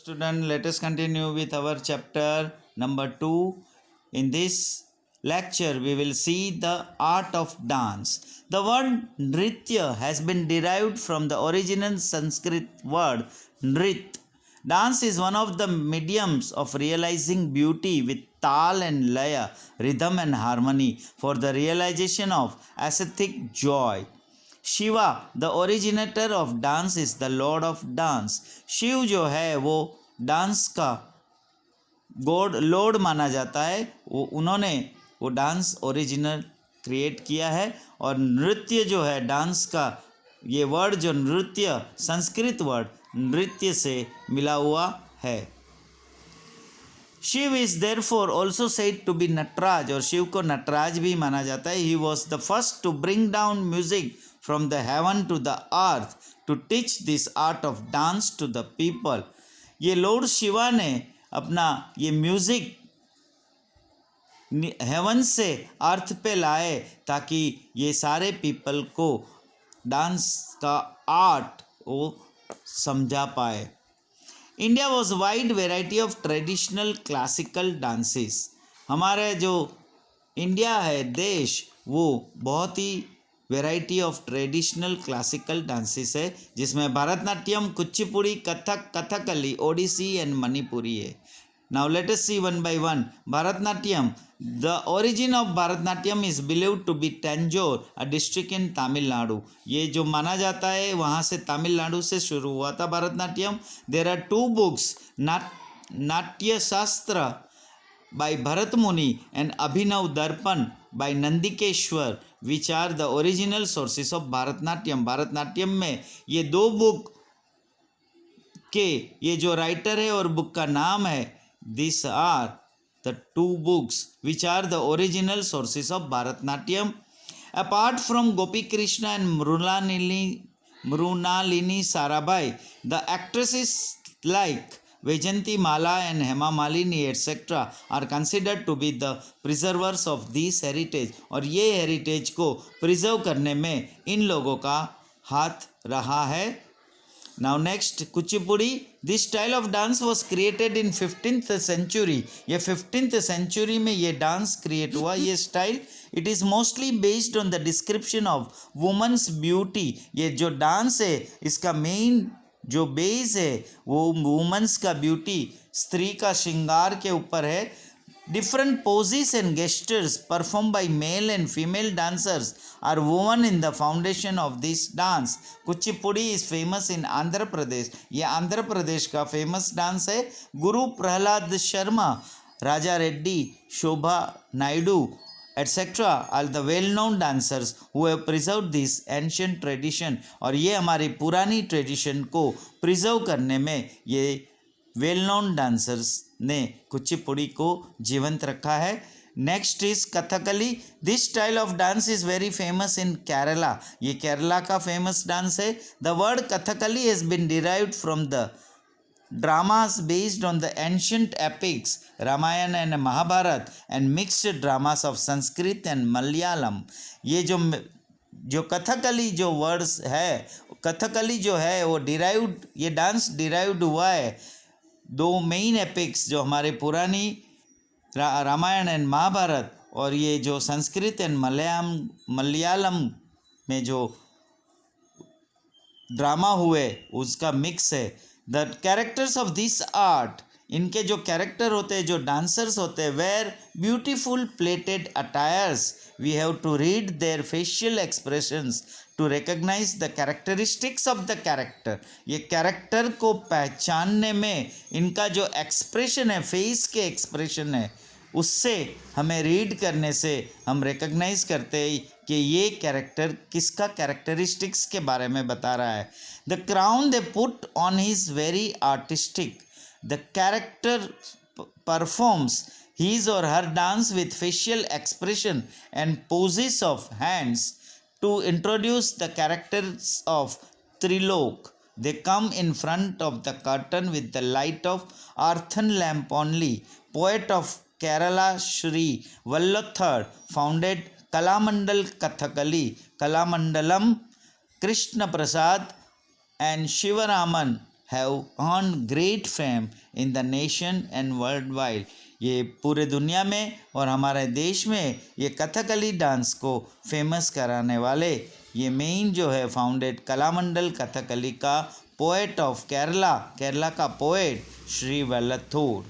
Student, let us continue with our chapter number 2. In this lecture, we will see the art of dance. The word nritya has been derived from the original Sanskrit word nrit. Dance is one of the mediums of realizing beauty with tal and laya, rhythm and harmony for the realization of aesthetic joy. Shiva the originator of dance is the lord of dance. Shiv जो है वो dance का God Lord माना जाता है. उन्होंने वो dance original create किया है. और नृत्य जो है डांस का ये वर्ड जो नृत्य संस्कृत वर्ड नृत्य से मिला हुआ है. Shiva is therefore also said to be Nataraj, और शिव को नटराज भी माना जाता है. He was the first to bring down music from the heaven to the earth to teach this art of dance to the people. ये लॉर्ड शिवा ने अपना ये म्यूज़िक हेवन से अर्थ पे लाए ताकि ये सारे पीपल को डांस का आर्ट वो समझा पाए. India was wide variety of traditional classical dances. हमारे जो इंडिया है देश वो बहुत ही variety of traditional classical dances है, जिसमें भरतनाट्यम, कुचिपुड़ी, कथक, कथकली, ओडिसी एंड मणिपुरी है. Now let us see one by one. Bharatanatyam. The origin of Bharatanatyam is believed to be Tanjore, a district in Tamil Nadu. ये जो माना जाता है वहाँ से तमिलनाडु से शुरू हुआ था भरतनाट्यम. देर आर 2 बुक्स, नाट्य शास्त्र by Bharat Muni and Abhinav Darpan by Nandikeshwar, which are the original sources of Bharatnatyam. Bharatanatyam में ये 2 बुक के ये जो राइटर है और बुक का नाम है, these are the 2 books which are the original sources of Bharatnatyam. Apart from Gopi Krishna and Mrunalini Sarabhai, the actresses like Vaijayanti Mala and Hema Malini etc. are considered to be the preservers of this heritage. और ये heritage को preserve करने में इन लोगों का हाथ रहा है. Now next, Kuchipudi. This style of dance was created in 15th century. ये 15th century में ये डांस क्रिएट हुआ. ये style it is mostly based on the description of woman's beauty. ये जो डांस है इसका मेन जो बेस है वो वुमेंस का ब्यूटी, स्त्री का श्रृंगार के ऊपर है. Different poses and gestures perform by male and female dancers are woven in the foundation of this dance. Kuchipudi is famous in Andhra Pradesh. ये आंध्र प्रदेश का फेमस डांस है. गुरु प्रहलाद शर्मा, राजा रेड्डी, शोभा Naidu etc. are the well-known dancers who have preserved this ancient tradition. और ये हमारी पुरानी tradition को preserve करने में ये well-known dancers ने कुचिपुड़ी को जीवंत रखा है. Next is Kathakali. This style of dance is very famous in Kerala. ये केरला का फेमस डांस है. The word Kathakali has been derived from the dramas based on the ancient epics Ramayana and Mahabharata and mixed dramas of Sanskrit and Malayalam. ये जो कथकली जो words है, कथकली जो है वो डिराइव्ड, ये डांस डिराइव्ड हुआ है 2 मेन एपिक्स जो हमारे पुरानी रामायण एंड महाभारत और ये जो संस्कृत एंड मलयालम में जो ड्रामा हुए उसका मिक्स है. The characters of this art, इनके जो कैरेक्टर होते हैं, जो डांसर्स होते हैं, wear beautiful pleated attires. We have to read their facial expressions to recognize the characteristics of the character. ये कैरेक्टर को पहचानने में इनका जो एक्सप्रेशन है, फेस के एक्सप्रेशन है, उससे हमें रीड करने से हम रिकग्नाइज करते हैं कि ये कैरेक्टर किसका कैरेक्टरिस्टिक्स के बारे में बता रहा है. The crown they put on his very artistic. The character performs his or her dance with facial expression and poses of hands to introduce the characters of Trilok. They come in front of the curtain with the light of earthen lamp only. Poet of Kerala Shri Vallathar founded Kalamandal Kathakali, Kalamandalam. Krishna Prasad and Shivaraman have earned great fame in the nation and worldwide. ये पूरे दुनिया में और हमारे देश में ये Kathakali dance को फेमस कराने वाले ये मेन जो है फाउंडेड कलामंडल कथकली का पोएट ऑफ केरला का poet Shri Vallathol.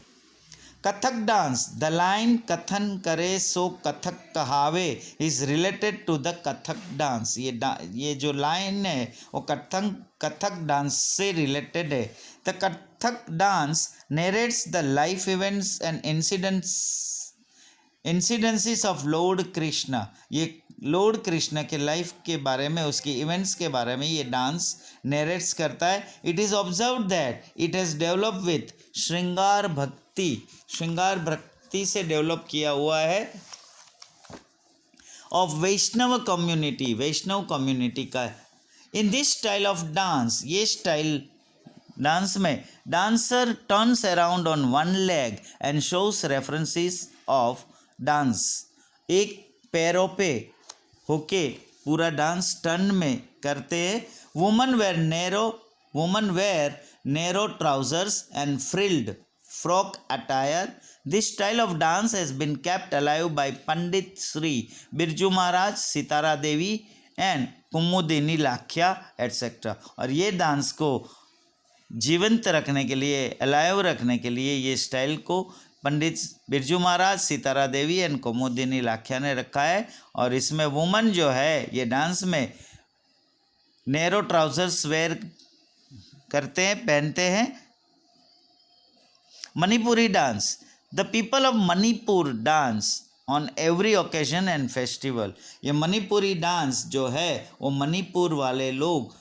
Kathak dance, the line कथन करे सो कथक कहावे is related to the Kathak dance. ये जो लाइन है वो कथक डांस से रिलेटेड है. The Kathak dance narrates the life events and incidences of lord Krishna. ये लॉर्ड कृष्णा के लाइफ के बारे में उसके इवेंट्स के बारे में ये डांस नेरेट्स करता है. It is observed that it has develop with श्रृंगार भक्ति से डेवलप किया हुआ है ऑफ वैष्णव कम्युनिटी का. In this style of dance, ये स्टाइल डांस में dancer turns around on one leg and shows references of dance. एक पैरों पे होके पूरा डांस टर्न में करते हैं. Woman wear narrow trousers and frilled frock attire. This style of dance has been kept alive by Pandit Sri Birju Maharaj, Sitara Devi and Kumudini Lakhia etcetera. और ये डांस को जीवंत रखने के लिए, अलाइव रखने के लिए ये स्टाइल को पंडित बिरजू महाराज, सितारा देवी एंड कुमुदिनी लाख्या ने रखा है. और इसमें वुमन जो है ये डांस में नैरो ट्राउजर्स वेयर करते हैं, पहनते हैं. Manipuri dance, the people of Manipur dance on every occasion and festival. ये मणिपुरी डांस जो है वो मणिपुर वाले लोग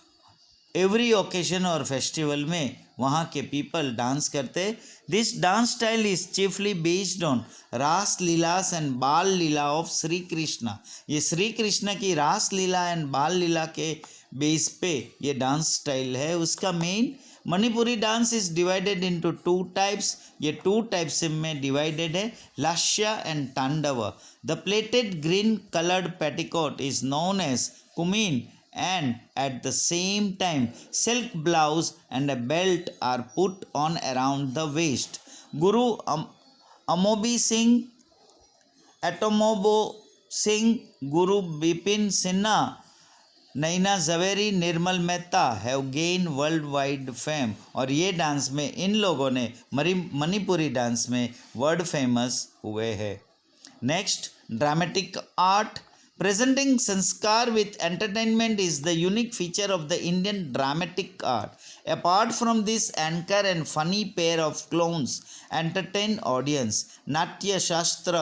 एवरी ओकेजन और फेस्टिवल में वहाँ के पीपल डांस करते. This dance style is chiefly based on रास लीलास एंड बाल लीला ऑफ श्री कृष्णा. ये श्री कृष्ण की रास लीला एंड बाल लीला के बेस पे ये डांस स्टाइल है. उसका main Manipuri dance is divided into two types. ये टू टाइप्स में डिवाइडेड है, Lasya and Tandav. The pleated green coloured petticoat is known as कुमीन and at the same time silk blouse and a belt are put on around the waist. Guru Amobi Singh, Atomobo Singh, Guru Bipin Sinha, Naina Jhaveri, Nirmal Mehta have gain worldwide fame. और ये dance में इन लोगों ने Manipuri dance में world famous हुए हैं. Next, dramatic art. Presenting sanskar with entertainment is the unique feature of the Indian dramatic art. Apart from this anchor and funny pair of clowns entertain audience, Natya Shastra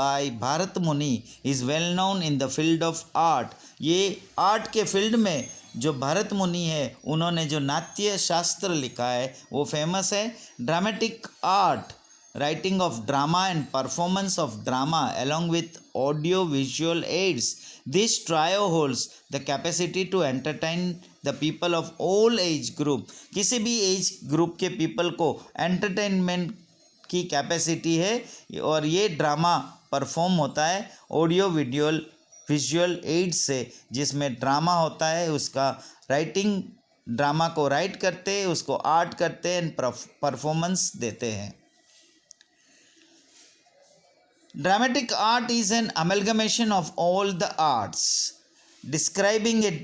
by Bharat Muni is well known in the field of art. ये art के field में जो भरत मुनि है उन्होंने जो नाट्य शास्त्र लिखा है वो फेमस है. Dramatic art, writing of drama and performance of drama along with audio visual aids. This trio holds the capacity to entertain the people of all age group. किसी भी एज ग्रुप के पीपल को entertainment की capacity है. और ये drama perform होता है ऑडियो विजुअल एड्स से, जिसमें ड्रामा होता है उसका राइटिंग, ड्रामा को राइट करते हैं, उसको आर्ट करते हैं एंड परफॉर्मेंस देते हैं. Dramatic art is an amalgamation of all the arts. Describing it,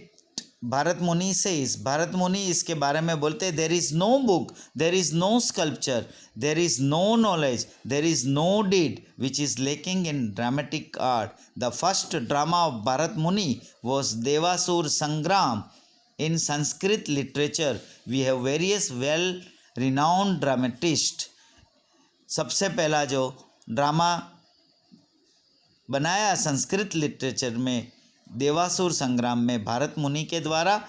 Bharat Muni says, Bharat Muni इसके बारे में बोलते, there is no book, there is no sculpture, there is no knowledge, there is no deed which is lacking in dramatic art. The first drama of Bharat Muni was Devasur Sangram. In Sanskrit literature, we have various well-renowned dramatists. सबसे पहला जो drama बनाया Sanskrit literature में देवासुर संग्राम में भारत मुनि के द्वारा,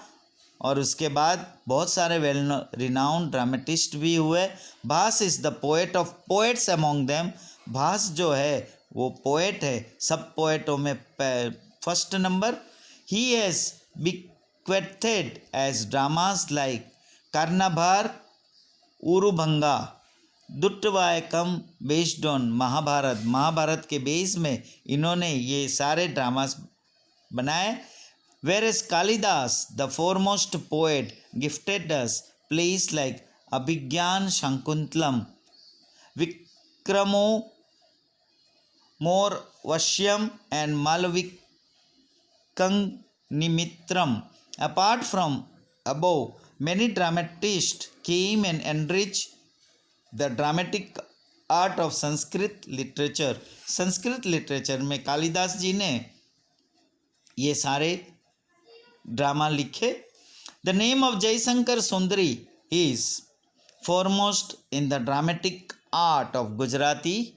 और उसके बाद बहुत सारे वेल रिनाउंड ड्रामेटिस्ट भी हुए. Bhasa is the poet of poets among them. Bhasa जो है वो पोएट है सब पोएटों में first number. He has bequeathed as dramas like Karnabhara, Urubhanga, Dutavakyam based on Mahabharata के बेस में इन्होंने ये सारे ड्रामास बनाए. Whereas Kalidasa the foremost poet gifted us plays like Abhigyan Shankuntalam, Vikramo Vashyam, and Malavikang Nimitram. Apart from above, many dramatists came and enriched the dramatic art of Sanskrit literature. Sanskrit literature में कालिदास जी ने ये सारे drama लिखे. The name of Jaishankar Sundari is foremost in the dramatic art of Gujarati.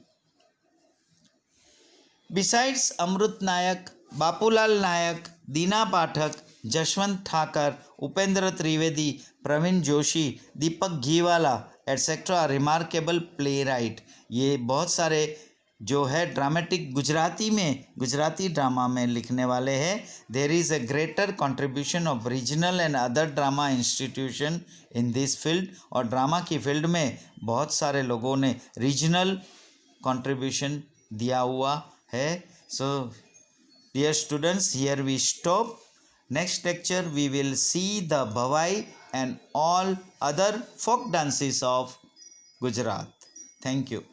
Besides Amrut Nayak, Bapulal Nayak, Dina Pathak, Jashwant Thakur, Upendra Trivedi, Praveen Joshi, Deepak Ghiwala etc. are remarkable playwright. ये बहुत सारे जो है dramatic Gujarati drama में लिखने वाले हैं. There is a greater contribution of regional and other drama institution in this field. और ड्रामा की फील्ड में बहुत सारे लोगों ने रीजनल कंट्रीब्यूशन दिया हुआ है. So dear students, here we stop. Next lecture we will see the Bhavai and all other folk dances of Gujarat. Thank you.